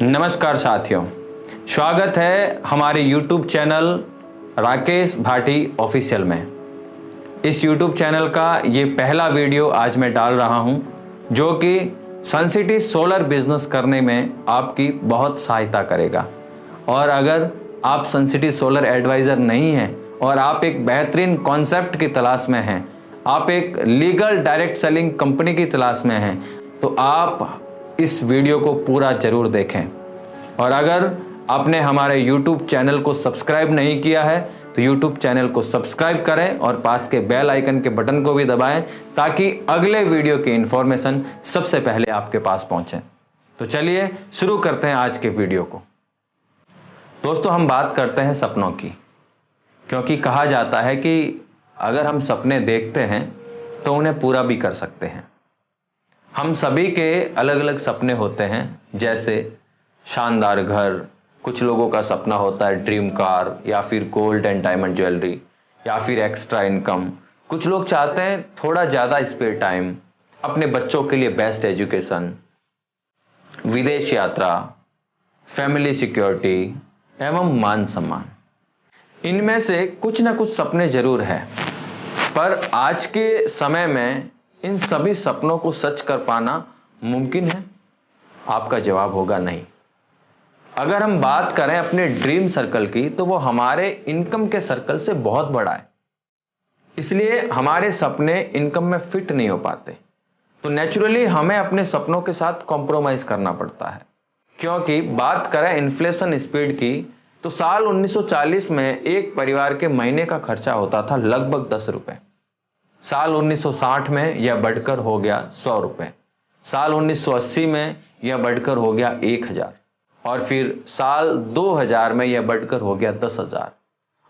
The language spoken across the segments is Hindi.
नमस्कार साथियों, स्वागत है हमारे YouTube channel Rakesh Bhati official में। इस YouTube चैनल का ये पहला वीडियो आज मैं डाल रहा हूँ जो कि सनसिटी सोलर बिजनेस करने में आपकी बहुत सहायता करेगा। और अगर आप सनसिटी सोलर एडवाइज़र नहीं हैं और आप एक बेहतरीन कॉन्सेप्ट की तलाश में हैं, आप एक लीगल डायरेक्ट सेलिंग कंपनी की तलाश में हैं, तो आप इस वीडियो को पूरा ज़रूर देखें। और अगर आपने हमारे YouTube चैनल को सब्सक्राइब नहीं किया है तो YouTube चैनल को सब्सक्राइब करें और पास के बेल आइकन के बटन को भी दबाएं ताकि अगले वीडियो की इंफॉर्मेशन सबसे पहले आपके पास पहुंचे। तो चलिए शुरू करते हैं आज के वीडियो को। दोस्तों, हम बात करते हैं सपनों की, क्योंकि कहा जाता है कि अगर हम सपने देखते हैं तो उन्हें पूरा भी कर सकते हैं। हम सभी के अलग अलग सपने होते हैं, जैसे शानदार घर, कुछ लोगों का सपना होता है ड्रीम कार या फिर गोल्ड एंड डायमंड ज्वेलरी या फिर एक्स्ट्रा इनकम। कुछ लोग चाहते हैं थोड़ा ज़्यादा स्पेयर टाइम, अपने बच्चों के लिए बेस्ट एजुकेशन, विदेश यात्रा, फैमिली सिक्योरिटी एवं मान सम्मान। इनमें से कुछ ना कुछ सपने जरूर है, पर आज के समय में इन सभी सपनों को सच कर पाना मुमकिन है? आपका जवाब होगा नहीं। अगर हम बात करें अपने ड्रीम सर्कल की, तो वो हमारे इनकम के सर्कल से बहुत बड़ा है, इसलिए हमारे सपने इनकम में फिट नहीं हो पाते। तो नेचुरली हमें अपने सपनों के साथ कॉम्प्रोमाइज करना पड़ता है। क्योंकि बात करें इन्फ्लेशन स्पीड की, तो साल 1940 में एक परिवार के महीने का खर्चा होता था लगभग 10 रुपए। साल 1960 में यह बढ़कर हो गया 100 रुपए, साल 1980 में यह बढ़कर हो गया 1000 और फिर साल 2000 में यह बढ़कर हो गया 10,000।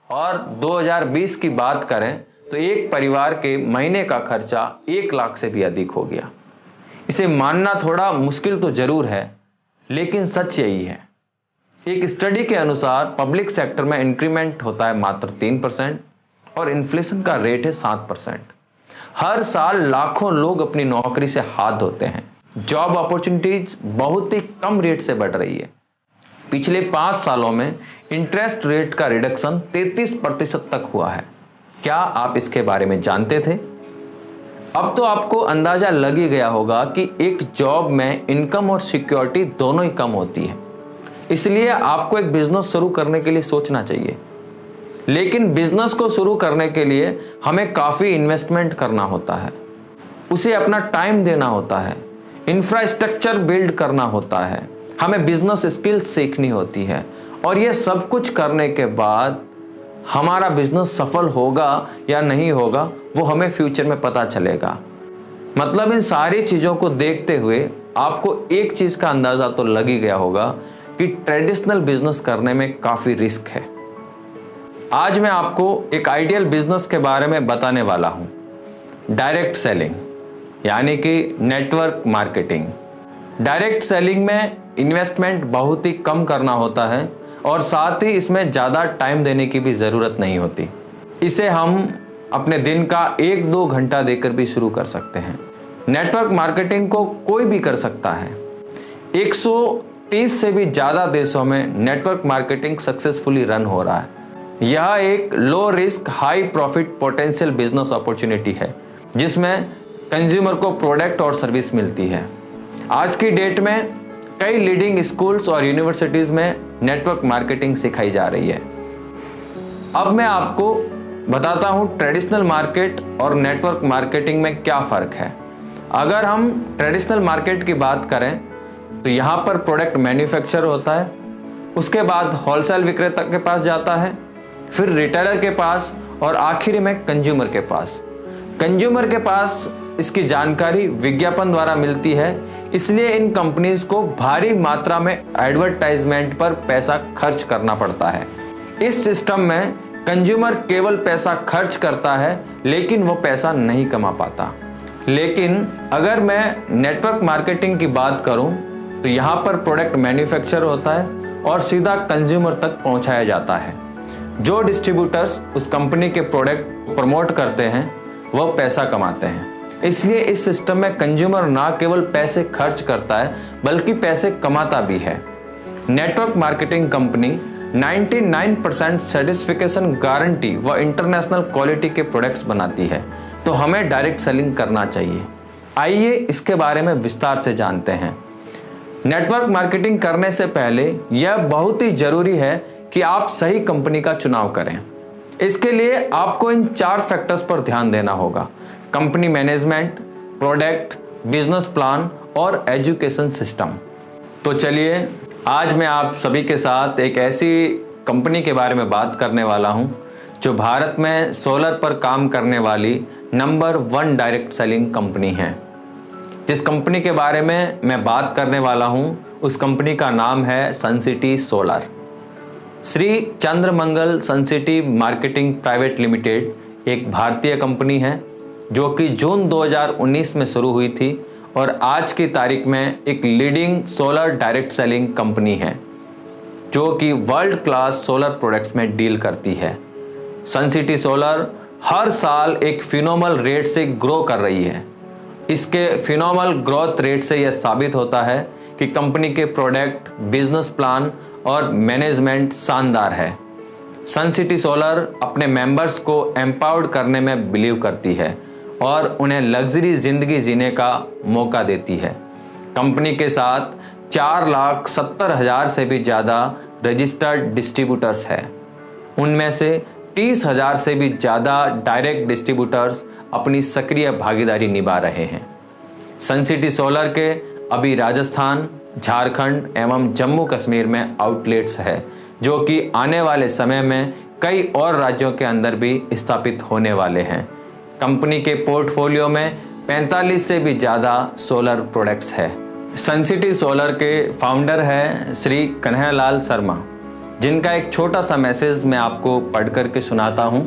और 2020 की बात करें तो एक परिवार के महीने का खर्चा 1 लाख से भी अधिक हो गया। इसे मानना थोड़ा मुश्किल तो जरूर है, लेकिन सच यही है। एक स्टडी के अनुसार पब्लिक सेक्टर में इंक्रीमेंट होता है मात्र 3% और इन्फ्लेशन का रेट है 7%। हर साल लाखों लोग अपनी नौकरी से हाथ धोते हैं। जॉब अपॉर्चुनिटीज बहुत ही कम रेट से बढ़ रही है। पिछले 5 सालों में इंटरेस्ट रेट का रिडक्शन 33% तक हुआ है। क्या आप इसके बारे में जानते थे? अब तो आपको अंदाजा लग ही गया होगा कि एक जॉब में इनकम और सिक्योरिटी दोनों ही कम होती है, इसलिए आपको एक बिजनेस शुरू करने के लिए सोचना चाहिए। लेकिन बिजनेस को शुरू करने के लिए हमें काफ़ी इन्वेस्टमेंट करना होता है, उसे अपना टाइम देना होता है, इंफ्रास्ट्रक्चर बिल्ड करना होता है, हमें बिजनेस स्किल्स सीखनी होती है। और ये सब कुछ करने के बाद हमारा बिजनेस सफल होगा या नहीं होगा वो हमें फ्यूचर में पता चलेगा। मतलब इन सारी चीज़ों को देखते हुए आपको एक चीज़ का अंदाज़ा तो लग ही गया होगा कि ट्रेडिशनल बिजनेस करने में काफ़ी रिस्क है। आज मैं आपको एक आइडियल बिजनेस के बारे में बताने वाला हूं, डायरेक्ट सेलिंग, यानी कि नेटवर्क मार्केटिंग। डायरेक्ट सेलिंग में इन्वेस्टमेंट बहुत ही कम करना होता है और साथ ही इसमें ज़्यादा टाइम देने की भी ज़रूरत नहीं होती। इसे हम अपने दिन का 1-2 घंटा देकर भी शुरू कर सकते हैं। नेटवर्क मार्केटिंग को कोई भी कर सकता है। 130 से भी ज़्यादा देशों में नेटवर्क मार्केटिंग सक्सेसफुली रन हो रहा है। यह एक low risk high profit potential business opportunity है, जिसमें कंज्यूमर को प्रोडक्ट और सर्विस मिलती है। आज की डेट में कई लीडिंग स्कूल्स और यूनिवर्सिटीज़ में नेटवर्क मार्केटिंग सिखाई जा रही है। अब मैं आपको बताता हूँ ट्रेडिशनल मार्केट और नेटवर्क मार्केटिंग में क्या फ़र्क है। अगर हम ट्रेडिशनल मार्केट की बात करें तो यहाँ पर प्रोडक्ट मैन्युफैक्चर होता है, उसके बाद होलसेल विक्रेता के पास जाता है, फिर रिटेलर के पास और आखिर में कंज्यूमर के पास। कंज्यूमर के पास इसकी जानकारी विज्ञापन द्वारा मिलती है, इसलिए इन कंपनीज को भारी मात्रा में एडवर्टाइजमेंट पर पैसा खर्च करना पड़ता है। इस सिस्टम में कंज्यूमर केवल पैसा खर्च करता है, लेकिन वो पैसा नहीं कमा पाता। लेकिन अगर मैं नेटवर्क मार्केटिंग की बात करूं तो यहाँ पर प्रोडक्ट मैन्युफैक्चर होता है और सीधा कंज्यूमर तक पहुँचाया जाता है। जो डिस्ट्रीब्यूटर्स उस कंपनी के प्रोडक्ट प्रमोट करते हैं वह पैसा कमाते हैं। इसलिए इस सिस्टम में कंज्यूमर ना केवल पैसे खर्च करता है बल्कि पैसे कमाता भी है। Network marketing company 99% certification guarantee व इंटरनेशनल क्वालिटी के प्रोडक्ट्स बनाती है, तो हमें डायरेक्ट सेलिंग करना चाहिए। आइए इसके बारे में विस्तार से जानते हैं। नेटवर्क मार्केटिंग करने से पहले यह बहुत ही जरूरी है कि आप सही कंपनी का चुनाव करें। इसके लिए आपको इन 4 फैक्टर्स पर ध्यान देना होगा: company management, product, business plan और एजुकेशन सिस्टम। तो चलिए आज मैं आप सभी के साथ एक ऐसी कंपनी के बारे में बात करने वाला हूं जो भारत में सोलर पर काम करने वाली नंबर 1 डायरेक्ट सेलिंग कंपनी है। जिस कंपनी के बारे में मैं बात करने वाला हूं उस कंपनी का नाम है Suncity Solar. Shri Chandramangal Suncity Marketing Private Limited एक भारतीय कंपनी है जो कि जून 2019 में शुरू हुई थी और आज की तारीख में एक leading solar direct selling company है जो कि वर्ल्ड क्लास सोलर प्रोडक्ट्स में डील करती है। सनसिटी सोलर हर साल एक फिनोमिनल रेट से ग्रो कर रही है। इसके फिनोमिनल ग्रोथ रेट से यह साबित होता है कि कंपनी के प्रोडक्ट, बिजनेस प्लान और मैनेजमेंट शानदार है। सनसिटी सोलर अपने मेंबर्स को एम्पावर्ड करने में बिलीव करती है और उन्हें लग्जरी जिंदगी जीने का मौका देती है। कंपनी के साथ 4,70,000 से भी ज़्यादा रजिस्टर्ड डिस्ट्रीब्यूटर्स हैं। उनमें से 30,000 से भी ज़्यादा डायरेक्ट डिस्ट्रीब्यूटर्स अपनी सक्रिय भागीदारी निभा रहे हैं। सनसिटी सोलर के अभी राजस्थान, झारखंड एवं जम्मू कश्मीर में आउटलेट्स है जो कि आने वाले समय में कई और राज्यों के अंदर भी स्थापित होने वाले हैं। कंपनी के पोर्टफोलियो में 45 से भी ज़्यादा सोलर प्रोडक्ट्स है। सनसिटी सोलर के फाउंडर हैं श्री कन्हैयालाल शर्मा, जिनका एक छोटा सा मैसेज मैं आपको पढ़ करके सुनाता हूँ।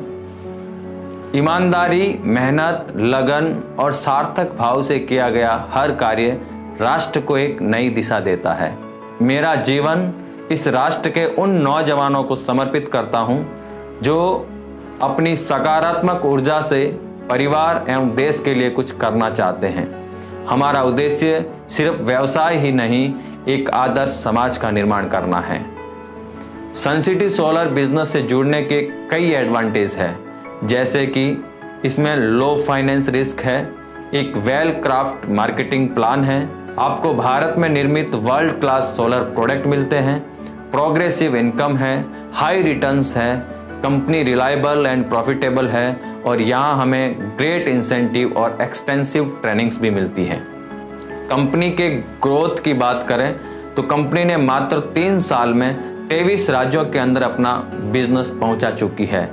ईमानदारी, मेहनत, लगन और सार्थक भाव से किया गया हर कार्य राष्ट्र को एक नई दिशा देता है। मेरा जीवन इस राष्ट्र के उन नौजवानों को समर्पित करता हूं जो अपनी सकारात्मक ऊर्जा से परिवार एवं देश के लिए कुछ करना चाहते हैं। हमारा उद्देश्य सिर्फ व्यवसाय ही नहीं, एक आदर्श समाज का निर्माण करना है। सनसिटी सोलर बिजनेस से जुड़ने के कई एडवांटेज है, जैसे कि इसमें लो फाइनेंस रिस्क है, एक वेल क्राफ्ट मार्केटिंग प्लान है, आपको भारत में निर्मित वर्ल्ड क्लास सोलर प्रोडक्ट मिलते हैं, प्रोग्रेसिव इनकम है, हाई रिटर्न्स है, कंपनी रिलायबल एंड प्रॉफिटेबल है और यहाँ हमें ग्रेट इंसेंटिव और एक्सटेंसिव ट्रेनिंग्स भी मिलती हैं। कंपनी के ग्रोथ की बात करें तो कंपनी ने मात्र 3 साल में 23 राज्यों के अंदर अपना बिजनेस पहुंचा चुकी है।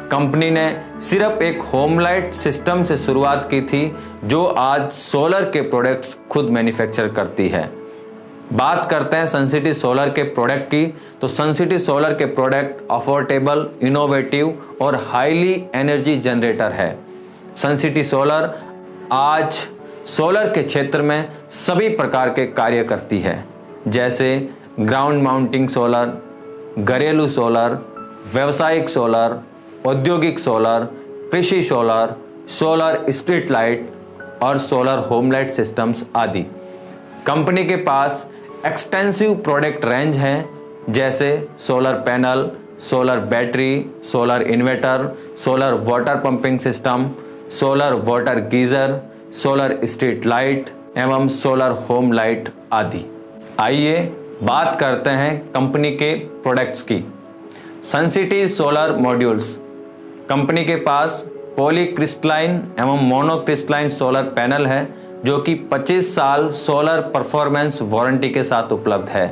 कंपनी ने सिर्फ एक होमलाइट सिस्टम से शुरुआत की थी जो आज सोलर के प्रोडक्ट्स खुद मैन्युफैक्चर करती है। बात करते हैं सनसिटी सोलर के प्रोडक्ट की, तो सनसिटी सोलर के प्रोडक्ट अफोर्डेबल, इनोवेटिव और हाईली एनर्जी जनरेटर है। सनसिटी सोलर आज सोलर के क्षेत्र में सभी प्रकार के कार्य करती है, जैसे ग्राउंड माउंटिंग सोलर, घरेलू सोलर, व्यावसायिक सोलर, औद्योगिक सोलर, कृषि सोलर, सोलर स्ट्रीट लाइट और सोलर होम लाइट सिस्टम्स आदि। कंपनी के पास एक्सटेंसिव प्रोडक्ट रेंज है, जैसे solar panel, solar battery, solar inverter, solar water pumping system, solar water geyser, solar street light एवं सोलर होम लाइट आदि। आइए बात करते हैं कंपनी के प्रोडक्ट्स की। Sun City solar modules. कंपनी के पास पॉलीक्रिस्टलाइन एवं मोनोक्रिस्टलाइन सोलर पैनल है जो कि 25 साल सोलर परफॉर्मेंस वारंटी के साथ उपलब्ध है।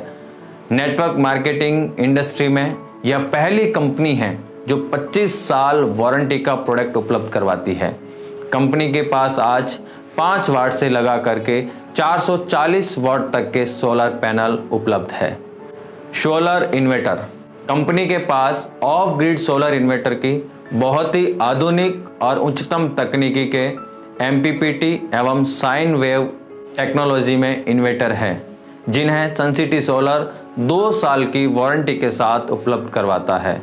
नेटवर्क मार्केटिंग इंडस्ट्री में यह पहली कंपनी है जो 25 साल वारंटी का प्रोडक्ट उपलब्ध करवाती है। कंपनी के पास आज 5 वाट से लगा करके 440 वाट तक के सोलर पैनल उपलब्ध है। Solar inverter. कंपनी के पास ऑफ ग्रिड सोलर इन्वर्टर की बहुत ही आधुनिक और उच्चतम तकनीकी के MPPT एवं साइन वेव टेक्नोलॉजी में इन्वर्टर है, जिन्हें सनसिटी सोलर 2 साल की वारंटी के साथ उपलब्ध करवाता है।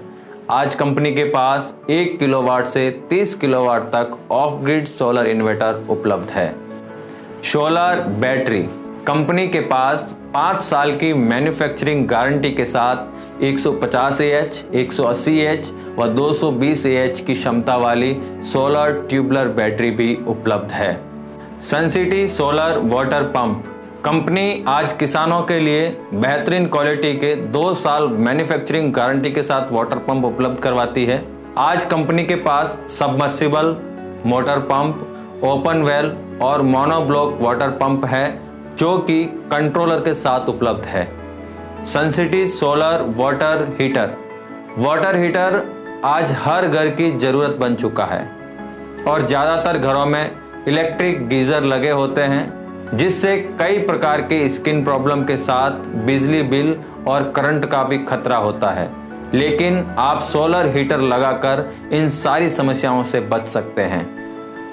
आज कंपनी के पास 1 किलोवाट से 30 किलोवाट तक ऑफ ग्रिड सोलर इन्वर्टर उपलब्ध है। Solar battery. कंपनी के पास 5 साल की मैन्युफैक्चरिंग गारंटी के साथ 150 AH, 180 AH व 220 AH की क्षमता वाली सोलर ट्यूबुलर बैटरी भी उपलब्ध है। Suncity solar water pump company आज किसानों के लिए बेहतरीन क्वालिटी के 2 साल मैन्युफैक्चरिंग गारंटी के साथ वाटर पंप उपलब्ध करवाती है। आज कंपनी के पास submersible, motor pump, open well और मोनोब्लॉक वाटर पंप है जो कि कंट्रोलर के साथ उपलब्ध है। सनसिटी सोलर वाटर हीटर आज हर घर की ज़रूरत बन चुका है और ज़्यादातर घरों में इलेक्ट्रिक गीज़र लगे होते हैं जिससे कई प्रकार की स्किन प्रॉब्लम के साथ बिजली बिल और करंट का भी खतरा होता है, लेकिन आप सोलर हीटर लगाकर इन सारी समस्याओं से बच सकते हैं।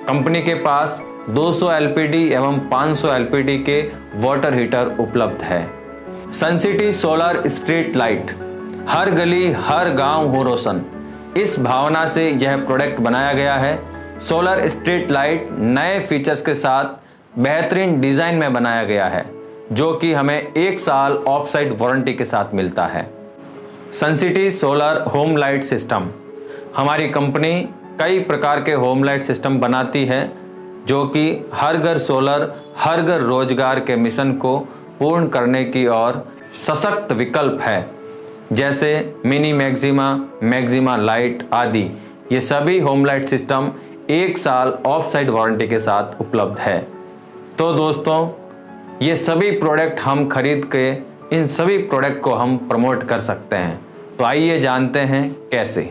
कंपनी के पास 200 LPD एवं 500 LPD के वाटर हीटर उपलब्ध है। सनसिटी सोलर स्ट्रीट लाइट, हर गली हर गांव हो रोशन, इस भावना से यह प्रोडक्ट बनाया गया है। सोलर स्ट्रीट लाइट नए फीचर्स के साथ बेहतरीन डिज़ाइन में बनाया गया है जो कि हमें 1 साल ऑफ साइट वारंटी के साथ मिलता है। Suncity solar home light system, हमारी कंपनी कई प्रकार के होम लाइट सिस्टम बनाती है जो कि हर घर सोलर हर घर रोजगार के मिशन को पूर्ण करने की ओर सशक्त विकल्प है, जैसे मिनी मैक्सिमा लाइट आदि। ये सभी होम लाइट सिस्टम 1 साल ऑफ साइट वारंटी के साथ उपलब्ध है। तो दोस्तों, ये सभी प्रोडक्ट हम खरीद के इन सभी प्रोडक्ट को हम प्रमोट कर सकते हैं। तो आइए जानते हैं कैसे।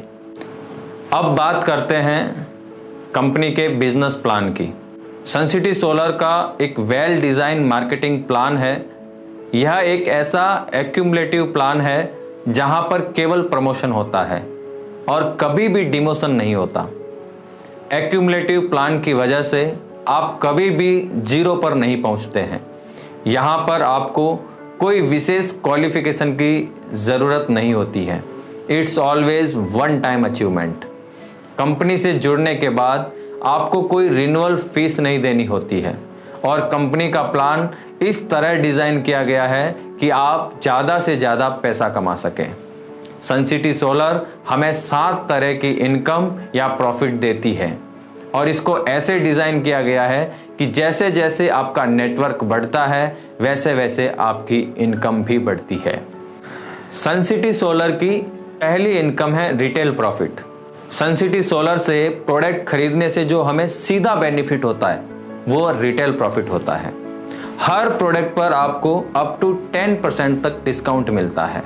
अब बात करते हैं कंपनी के बिजनेस प्लान की। सनसिटी सोलर का एक वेल डिज़ाइन मार्केटिंग प्लान है। यह एक ऐसा एक्यूमुलेटिव प्लान है जहां पर केवल प्रमोशन होता है और कभी भी डिमोशन नहीं होता। एक्यूमुलेटिव प्लान की वजह से आप कभी भी जीरो पर नहीं पहुंचते हैं। यहाँ पर आपको कोई विशेष क्वालिफिकेशन की ज़रूरत नहीं होती है। It's always one time achievement. Company से जुड़ने के बाद आपको कोई रिन्यूअल फीस नहीं देनी होती है और कंपनी का प्लान इस तरह डिज़ाइन किया गया है कि आप ज़्यादा से ज़्यादा पैसा कमा सकें। सनसिटी सोलर हमें 7 तरह की इनकम या प्रॉफिट देती है और इसको ऐसे डिज़ाइन किया गया है कि जैसे जैसे आपका नेटवर्क बढ़ता है वैसे वैसे आपकी इनकम भी बढ़ती है। सनसिटी सोलर की पहली इनकम है रिटेल प्रॉफिट। सनसिटी सोलर से प्रोडक्ट खरीदने से जो हमें सीधा बेनिफिट होता है वो रिटेल प्रॉफिट होता है। हर प्रोडक्ट पर आपको अप टू 10% तक डिस्काउंट मिलता है।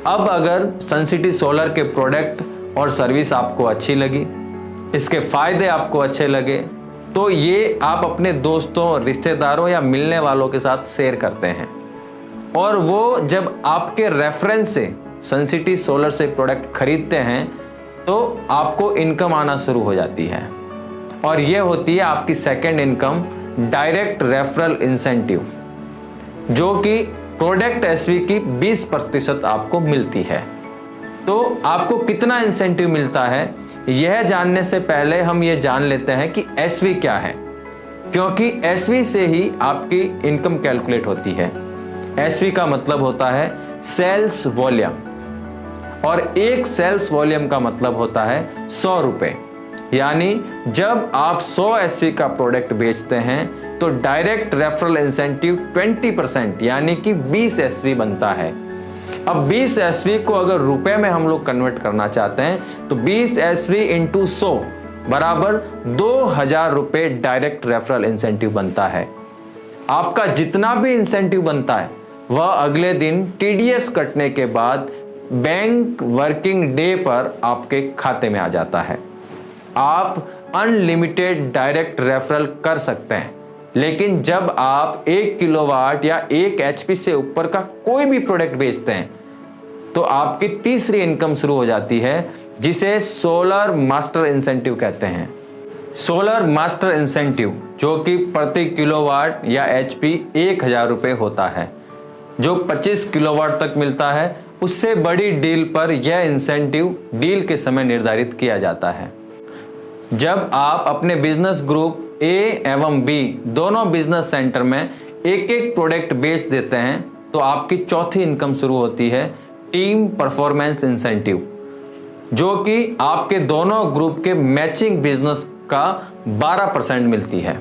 अब अगर सनसिटी सोलर के प्रोडक्ट और सर्विस आपको अच्छी लगी, इसके फ़ायदे आपको अच्छे लगे, तो ये आप अपने दोस्तों, रिश्तेदारों या मिलने वालों के साथ शेयर करते हैं और वो जब आपके रेफरेंस से सनसिटी सोलर से प्रोडक्ट खरीदते हैं तो आपको इनकम आना शुरू हो जाती है और ये होती है आपकी second income, direct referral incentive, जो कि प्रोडक्ट एसवी की 20% आपको मिलती है। तो आपको कितना इंसेंटिव मिलता है यह जानने से पहले हम ये जान लेते हैं कि एसवी क्या है, क्योंकि एसवी से ही आपकी इनकम कैलकुलेट होती है। एसवी का मतलब होता है सेल्स वॉल्यूम और एक सेल्स वॉल्यूम का मतलब होता है 100 रुपए। यानी जब आप 100 एसवी का प्रोडक्ट बेचते हैं तो डायरेक्ट रेफरल इंसेंटिव 20% यानी कि 20 एसवी बनता है। अब 20 एसवी को अगर रुपए में हम लोग कन्वर्ट करना चाहते हैं तो 20 एसवी इंटू 100 बराबर 2000 रुपए डायरेक्ट रेफरल इंसेंटिव बनता है। आपका जितना भी इंसेंटिव बनता है वह अगले दिन टीडीएस कटने के बाद बैंक वर्किंग डे पर आपके खाते में आ जाता है। आप अनलिमिटेड डायरेक्ट रेफरल कर सकते हैं, लेकिन जब आप 1 किलोवाट या 1 एचपी से ऊपर का कोई भी प्रोडक्ट बेचते हैं तो आपकी तीसरी इनकम शुरू हो जाती है, जिसे सोलर मास्टर इंसेंटिव कहते हैं। सोलर मास्टर इंसेंटिव जो कि प्रति किलोवाट या एचपी 1000 रुपये होता है, जो 25 किलोवाट तक मिलता है। उससे बड़ी डील पर यह इंसेंटिव डील के समय निर्धारित किया जाता है। जब आप अपने बिजनेस ग्रुप ए एवं बी दोनों बिजनेस सेंटर में एक एक प्रोडक्ट बेच देते हैं तो आपकी चौथी इनकम शुरू होती है टीम परफॉर्मेंस इंसेंटिव, जो कि आपके दोनों ग्रुप के मैचिंग बिजनेस का 12% मिलती है।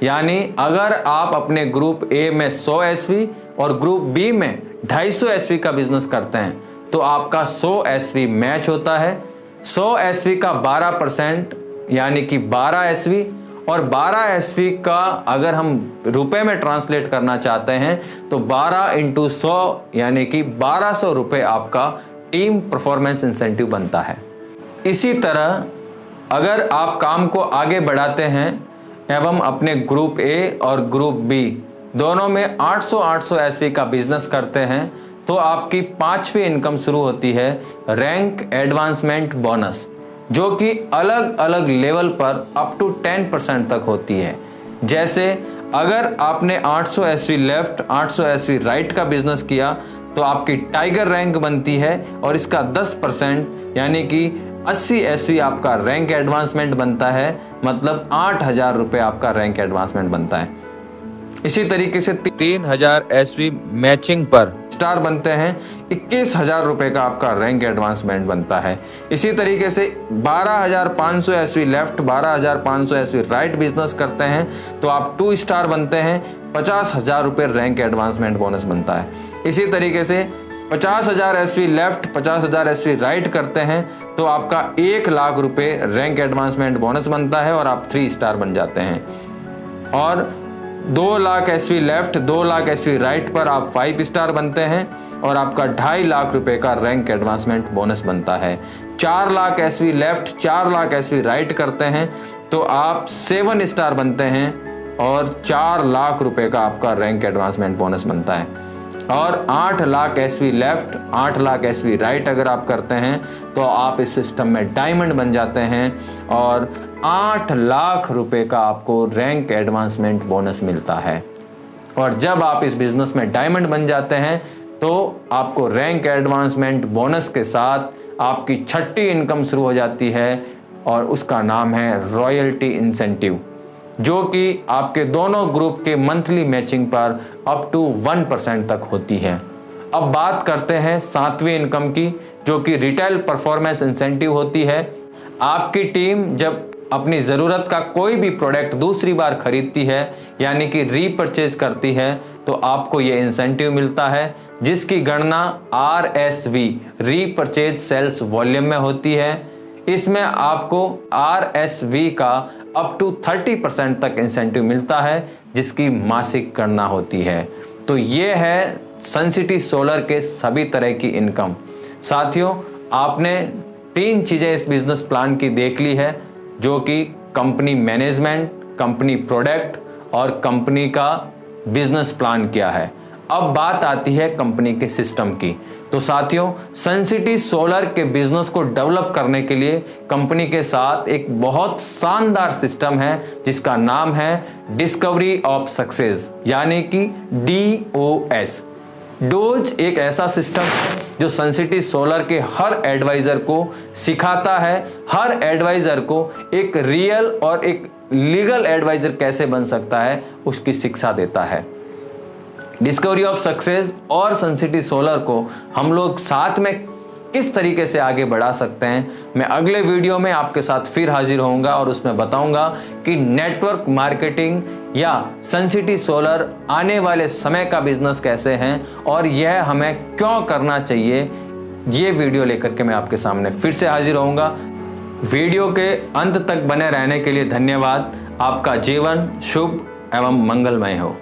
यानी अगर आप अपने ग्रुप ए में 100 एसवी और ग्रुप बी में 250 एसवी का बिजनेस करते हैं तो आपका 100 एसवी मैच होता है। 100 एसवी का 12% यानी कि 12 एसवी, और 12 एसवी का अगर हम रुपए में ट्रांसलेट करना चाहते हैं तो 12 × 100 यानी कि 1200 रुपये आपका टीम परफॉर्मेंस इंसेंटिव बनता है। इसी तरह अगर आप काम को आगे बढ़ाते हैं एवं अपने ग्रुप ए और ग्रुप बी दोनों में 800 एसवी का बिजनेस करते हैं तो आपकी 5वीं इनकम शुरू होती है रैंक एडवांसमेंट बोनस, जो कि अलग अलग लेवल पर अप टू 10% तक होती है। जैसे अगर आपने 800 एसवी लेफ्ट 800 एसवी राइट का बिजनेस किया तो आपकी टाइगर रैंक बनती है और इसका 10% यानी कि 80 एसवी आपका रैंक एडवांसमेंट बनता है, मतलब 8000 रुपये आपका रैंक एडवांसमेंट बनता है। इसी तरीके से 3000 एसवी मैचिंग पर स्टार बनते हैं, 21000 रुपये का आपका रैंक एडवांसमेंट बनता है। इसी तरीके से 12500 SV left 12500 SV right business करते हैं तो आप 2 स्टार बनते हैं, 50000 रुपये रैंक एडवांसमेंट बोनस बनता है। इसी तरीके से 50000 एसवी लेफ्ट 50000 एसवी राइट करते हैं तो आपका 1 लाख रुपये रैंक एडवांसमेंट बोनस बनता है और आप 3 स्टार बन जाते हैं। और 2 lakh SV left 2 lakh SV right पर आप 5 स्टार बनते हैं और आपका 2.5 लाख रुपए का रैंक एडवांसमेंट बोनस बनता है। 4 lakh SV left 4 lakh SV right करते हैं तो आप 7 स्टार बनते हैं और 4 लाख रुपए का आपका रैंक एडवांसमेंट बोनस बनता है। और 8 lakh SV left 8 lakh SV right अगर आप करते हैं तो आप इस सिस्टम में डायमंड बन जाते हैं और 8 लाख रुपए का आपको रैंक एडवांसमेंट बोनस मिलता है। और जब आप इस बिजनेस में डायमंड बन जाते हैं तो आपको रैंक एडवांसमेंट बोनस के साथ आपकी 6ठी इनकम शुरू हो जाती है और उसका नाम है रॉयल्टी इंसेंटिव, जो कि आपके दोनों ग्रुप के मंथली मैचिंग पर अप टू 1% तक होती है। अब बात करते हैं 7वीं इनकम की, जो कि रिटेल परफॉर्मेंस इंसेंटिव होती है। आपकी टीम जब अपनी ज़रूरत का कोई भी प्रोडक्ट दूसरी बार खरीदती है यानी कि रीपरचेज करती है तो आपको ये इंसेंटिव मिलता है, जिसकी गणना RSV रीपरचेज सेल्स वॉल्यूम में होती है। इसमें आपको RSV का अप टू 30% तक इंसेंटिव मिलता है, जिसकी मासिक गणना होती है। तो ये है सनसिटी सोलर के सभी तरह की इनकम। साथियों, आपने 3 चीज़ें इस बिजनेस प्लान की देख ली है, जो कि कंपनी मैनेजमेंट, कंपनी प्रोडक्ट और कंपनी का बिजनेस प्लान क्या है। अब बात आती है कंपनी के सिस्टम की। तो साथियों, सनसिटी सोलर के बिजनेस को डेवलप करने के लिए कंपनी के साथ एक बहुत शानदार सिस्टम है जिसका नाम है डिस्कवरी ऑफ सक्सेस यानी कि DOS। डोज एक ऐसा सिस्टम है जो सनसिटी सोलर के हर एडवाइजर को सिखाता है, हर एडवाइजर को एक रियल और एक लीगल एडवाइजर कैसे बन सकता है उसकी शिक्षा देता है। डिस्कवरी ऑफ सक्सेस और सनसिटी सोलर को हम लोग साथ में किस तरीके से आगे बढ़ा सकते हैं, मैं अगले वीडियो में आपके साथ फिर हाजिर होऊंगा और उसमें बताऊंगा कि नेटवर्क मार्केटिंग या सनसिटी सोलर आने वाले समय का बिजनेस कैसे हैं और यह हमें क्यों करना चाहिए। ये वीडियो लेकर के मैं आपके सामने फिर से हाजिर होऊंगा। वीडियो के अंत तक बने रहने के लिए धन्यवाद। आपका जीवन शुभ एवं मंगलमय हो।